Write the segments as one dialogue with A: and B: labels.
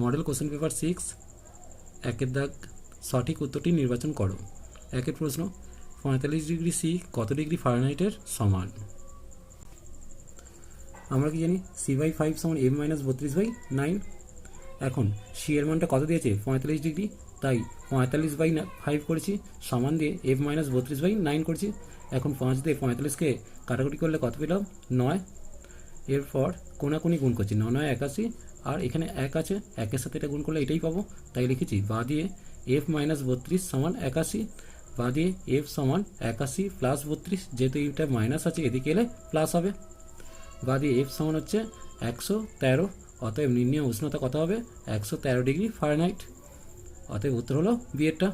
A: Model question paper 6 একের দাগ সঠিক উত্তরটি নির্বাচন করো। একের প্রশ্ন, 45 ডিগ্রি সি কত ডিগ্রি ফারেনহাইটের সমান? আমরা কি জানি C/5 সমান m-32/9। এখন সি এর মানটা কত দিয়েছে 45 ডিগ্রি, তাই 45/5 করেছি, সমান দিয়ে f-32/9 করেছি। এখন 5 দিয়ে 45কে কাটাকুটি করলে কত পেলাম? 9। এরপর কোনাকুনি গুণ করছি, 9 9 81, আর এখানে 1 আছে, 1-এর সাথে এটা গুণ করলে এটাই পাবো, তাই লিখেছি বা দিয়ে f-32 সমান 81, বা দিয়ে f সমান 81 প্লাস 32, যেহেতু এটা মাইনাস আছে এদিকে এলে প্লাস হবে, বা দিয়ে f সমান হচ্ছে 113। অতএব নির্ণীয় উষ্ণতা কত হবে? 113 ডিগ্রি ফারেনহাইট। অতএব উত্তর হলো বিয়েরটা।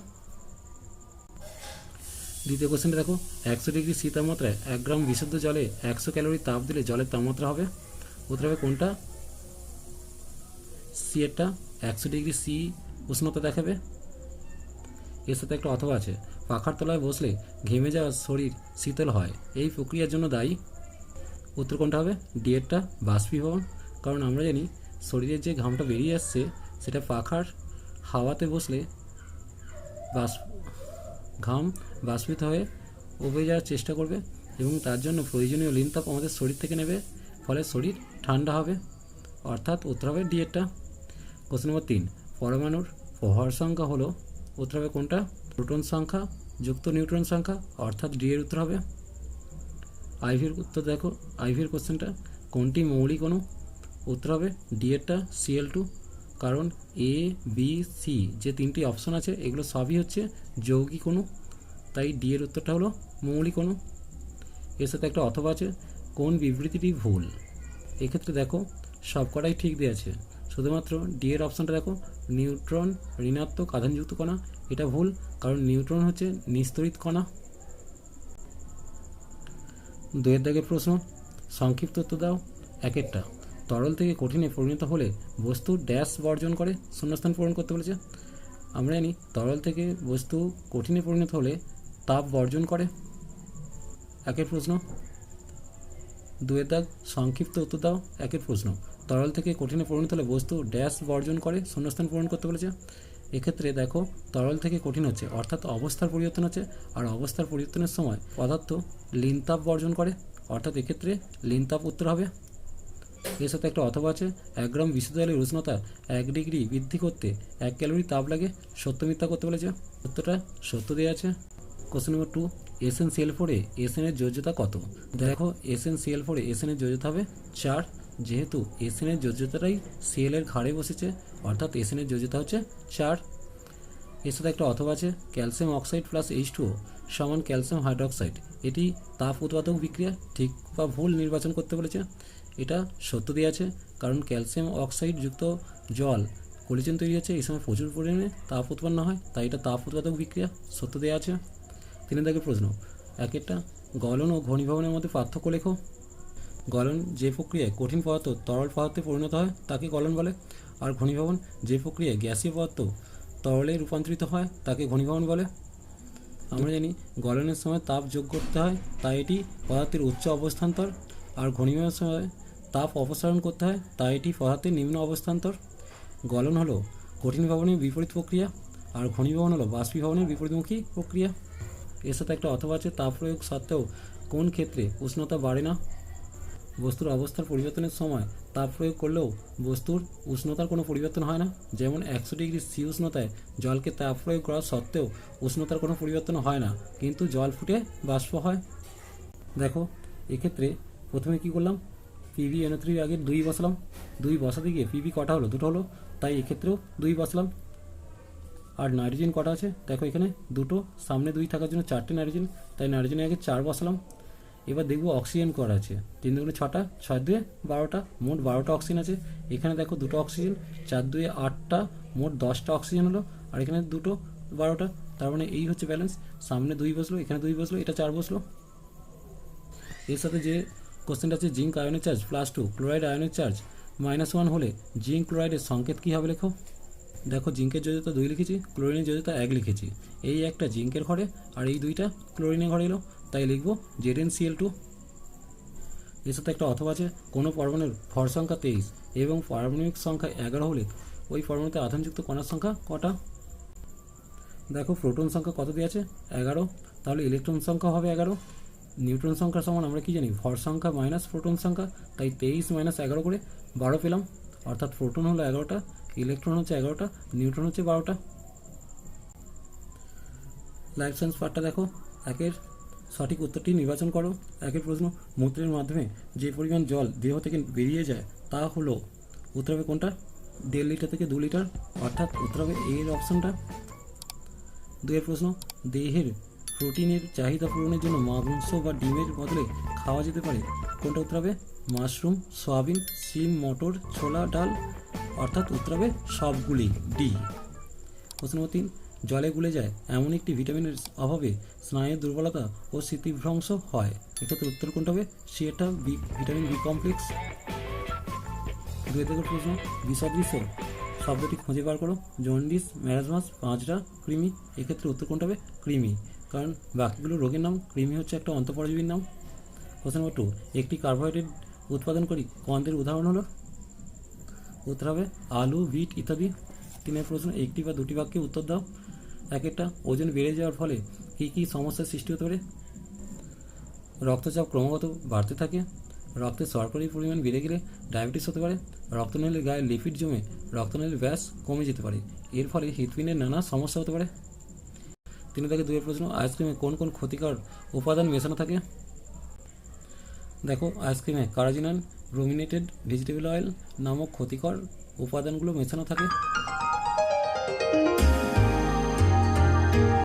A: দ্বিতীয় কোশ্চেনটা দেখো, 100 ডিগ্রি সি তাপমাত্রায় 1 গ্রাম বিশুদ্ধ জলে 100 ক্যালোরি তাপ দিলে জলের তাপমাত্রা হবে? উত্তর হবে কোনটা? সি এরটা। 100 ডিগ্রি সি উষ্ণতা দেখাবে। এর সাথে একটা অথবা আছে, পাখার তলায় বসলে ঘেমে যাওয়া শরীর শীতল হয়, এই প্রক্রিয়ার জন্য দায়ী? উত্তর কোনটা হবে? ডি এরটা, বাষ্পীভবন। কারণ আমরা জানি শরীরের যে ঘামটা বেরিয়ে আসছে সেটা পাখার হাওয়াতে বসলে ঘাম বাষ্পিত হয়ে উবে যাওয়ার চেষ্টা করবে এবং তার জন্য প্রয়োজনীয় লিনতাপ আমাদের শরীর থেকে নেবে, ফলে শরীর ঠান্ডা হবে। অর্থাৎ উত্তর হবে ডি এরটা। কোশ্চেন নম্বর 3, পরমাণুর ভর সংখ্যা হলো? উত্তর হবে কোনটা? প্রোটন সংখ্যা যুক্ত নিউট্রন সংখ্যা, অর্থাৎ ডি এর উত্তর হবে। আইভির উত্তর দেখো, আইভির কোশ্চেনটা, কোনটি মৌলিক অণু? উত্তর হবে ডি এরটা, Cl2। কারণ এ বি সি যে 3টি অপশন আছে এগুলো সবই হচ্ছে যৌগিক অণু, তাই ডি এর উত্তরটা হলো মৌলিক অণু। এর সাথে একটা অথবা আছে, কোন বিবৃতিটি ভুল? এক্ষেত্রে দেখো সবকটাই ঠিক দেওয়া আছে, শুধুমাত্র ডি এর অপশনটা দেখো, নিউট্রন ঋণাত্মক আধানযুক্ত কণা, এটা ভুল, কারণ নিউট্রন হচ্ছে নিস্তড়িত কণা। 2-এর দাগের প্রশ্ন, সংক্ষিপ্ত উত্তর দাও। 1-এরটা, তরল থেকে কঠিনে পরিণত হলে বস্তু ড্যাশ বর্জন করে? শূন্যস্থান পূরণ করতে বলেছে। আমরা জানি তরল থেকে বস্তু কঠিনে পরিণত হলে তাপ বর্জন করে। 1-এর প্রশ্ন। 2-এর দাগ, সংক্ষিপ্ত উত্তর দাও। 1-এর প্রশ্ন, তরল থেকে কঠিনে পরিণত হলে বস্তু ড্যাশ বর্জন করে? শূন্যস্থান পূরণ করতে বলেছে। এক্ষেত্রে দেখো তরল থেকে কঠিন হচ্ছে, অর্থাৎ অবস্থার পরিবর্তন হচ্ছে, আর অবস্থার পরিবর্তনের সময় পদার্থ লিনতাপ বর্জন করে, অর্থাৎ এক্ষেত্রে লিনতাপ উত্তর হবে। এর সাথে একটা অথবা আছে, 1 গ্রাম বিশুদ্ধ জলের উষ্ণতা 1 ডিগ্রি বৃদ্ধি করতে 1 ক্যালোরি তাপ লাগে, সত্য মিথ্যা করতে বলেছে। উত্তরটা সত্য দেওয়া আছে। কোশ্চেন নম্বর 2, SnCl4 এ Sn এর যোজ্যতা কত? দেখো SnCl4 এ Sn এর যোজ্যতা হবে 4, যেহেতু Sn এর যোজ্যতাটাই Cl এর ঘাড়ে বসেছে, অর্থাৎ Sn এর যোজ্যতা হচ্ছে 4। এর সাথে একটা অথবা আছে, ক্যালসিয়াম অক্সাইড প্লাস H2O সমান ক্যালসিয়াম হাইড্রোক্সাইড, এটি তাপ উৎপাদক বিক্রিয়া, ঠিক বা ভুল নির্বাচন করতে বলেছে। এটা সত্য দেওয়া আছে, কারণ ক্যালসিয়াম অক্সাইড যুক্ত জল কলিজন তৈরি হচ্ছে, এই সময় প্রচুর পরিমাণে তাপ উৎপন্ন হয়, তাই এটা তাপ উৎপাদক বিক্রিয়া, সত্য দেওয়া আছে। 3-এর দাগের প্রশ্ন, 1-এরটা, গলন ও ঘনীভবনের মধ্যে পার্থক্য লেখো। গলন যে প্রক্রিয়ায় কঠিন পদার্থ তরল পদার্থে পরিণত হয় তাকে গলন বলে, আর ঘনীভবন যে প্রক্রিয়ায় গ্যাসীয় পদার্থ তরলে রূপান্তরিত হয় তাকে ঘনীভবন বলে। আমরা জানি গলনের সময় তাপ যোগ করতে হয়, তাই এটি পদার্থের উচ্চ অবস্থান্তর, আর ঘনীভবনের সময় তাপ অপসারণ করতে হয়, তাই এটি পদার্থের নিম্ন অবস্থান্তর। গলন হলো কঠিন ভবনের বিপরীত প্রক্রিয়া, আর ঘনীভবন হলো বাষ্পীভবনের বিপরীতমুখী প্রক্রিয়া। এর সাথে একটা অথবা আছে, তাপ প্রয়োগ সত্ত্বেও কোন ক্ষেত্রে উষ্ণতা বাড়ে না? বস্তুর অবস্থার পরিবর্তনের সময় তাপ প্রয়োগ করলেও বস্তুর উষ্ণতার কোনো পরিবর্তন হয় না, যেমন 100 ডিগ্রি সি উষ্ণতায় জলকে তাপ প্রয়োগ করা সত্ত্বেও উষ্ণতার কোনো পরিবর্তন হয় না, কিন্তু জল ফুটে বাষ্প হয়। দেখো এক্ষেত্রে প্রথমে কি করলাম, PbNO3 আগে 2 বসালাম, 2 বসাতে গিয়ে Pb কটা হলো? 2টো হলো, তাই এক্ষেত্রেও 2 বসালাম। আর নাইট্রোজেন কটা আছে? দেখো এখানে 2টো, সামনে 2 থাকার জন্য 4টে নাইট্রোজেন, তাই নাইট্রোজেনে আগে 4 বসালাম। এবার দেখবো অক্সিজেন করা আছে, 3 দুগুণে 6টা, 6 দুয়ে 12টা, মোট 12টা অক্সিজেন আছে। এখানে দেখো 2টো অক্সিজেন, 4 দুয়ে 8টা, মোট 10টা অক্সিজেন হলো, আর এখানে 2টো 12টা, তার মানে এই হচ্ছে ব্যালেন্স। সামনে 2 বসলো, এখানে 2 বসলো, এটা 4 বসলো। এর সাথে যে কোশ্চেনটা আছে, জিঙ্ক আয়নের চার্জ +2, ক্লোরাইড আয়নের চার্জ -1 হলে জিঙ্ক ক্লোরাইডের সংকেত কী হবে লেখো। দেখো জিঙ্কের যোজ্যতা 2 লিখেছি, ক্লোরিনের যোজ্যতা 1 লিখেছি, এই একটা জিঙ্কের ঘরে আর এই 2টা ক্লোরিনের ঘরে এলো, তাই লিখবো ZnCl2। এর সাথে একটা অথবা আছে, কোনো পরমাণুর ভর সংখ্যা 23 এবং পারমাণবিক সংখ্যা 11 হলে ওই পরমাণুতে আধানযুক্ত কণার সংখ্যা কটা? দেখো প্রোটন সংখ্যা কত দেওয়া আছে? 11। তাহলে ইলেকট্রন সংখ্যা হবে 11। নিউট্রন সংখ্যা সমান আমরা কি জানি? ভর সংখ্যা মাইনাস প্রোটন সংখ্যা, তাই 23 মাইনাস 11 করে 12 পেলাম। অর্থাৎ প্রোটন হলো 11টা, ইলেকট্রন হচ্ছে 11টা, নিউট্রন হচ্ছে 12টা। লাইফ সায়েন্স পার্টটা দেখো। একের সঠিক উত্তরটি নির্বাচন করো। একের প্রশ্ন, মূত্রের মাধ্যমে যে পরিমাণ জল দেহ থেকে বেরিয়ে যায় তা হলো, উত্তর হবে কোনটা? 1.5 লিটার থেকে 2 লিটার, অর্থাৎ উত্তর হবে এর অপশনটা। দুয়ের প্রশ্ন, দেহের প্রোটিনের চাহিদা পূরণের জন্য মাংস বা ডিমের বদলে খাওয়া যেতে পারে, কোনটা উত্তর হবে? মাশরুম, সয়াবিন, সিম, মটর, ছোলা, ডাল, অর্থাৎ উত্তর হবে সবগুলি, ডি। প্রশ্ন নম্বর 3, জলে গুলে যায় এমন একটি ভিটামিনের অভাবে স্নায়ুর দুর্বলতা ও স্মৃতিভ্রংশ হয়, এক্ষেত্রে উত্তর কোনটা হবে? সি এটা, বি, ভিটামিন বি কমপ্লেক্স। 2 থেকে প্রশ্ন, বিসদৃশ্য শব্দটি খুঁজে বার করো। জন্ডিস, ম্যারাজমাস, পাঁচড়া, কৃমি, এক্ষেত্রে উত্তর কোনটা হবে? কৃমি, কারণ বাকিগুলো রোগের নাম, কৃমি হচ্ছে একটা অন্তঃপরজীবীর নাম। প্রশ্ন নম্বর 2, একটি কার্বোহাইড্রেট উৎপাদনকারী কন্দের উদাহরণ হলো, উত্তর হবে আলু, বিট ইত্যাদি। 3 প্রশ্ন, একটি বা দুটি বাক্যে উত্তর দাও। এক একটা, ওজন বেড়ে যাওয়ার ফলে কী কী সমস্যার সৃষ্টি হতে পারে? রক্তচাপ ক্রমাগত বাড়তে থাকে, রক্তে শর্করার পরিমাণ বেড়ে গেলে ডায়াবেটিস হতে পারে, রক্তনালীর গায়ে লিপিড জমে রক্তনালীর ব্যাস কমে যেতে পারে, এর ফলে হৃৎপিণ্ডের নানা সমস্যা হতে পারে। 3 থেকে 2 প্রশ্ন, আইসক্রিমে কোন কোন ক্ষতিকর উপাদান মেশানো থাকে? দেখো, আইসক্রিমে কারাজিনান, ব্রোমিনেটেড ভেজিটেবল অয়েল নামক ক্ষতিকর উপাদানগুলো মেশানো থাকে।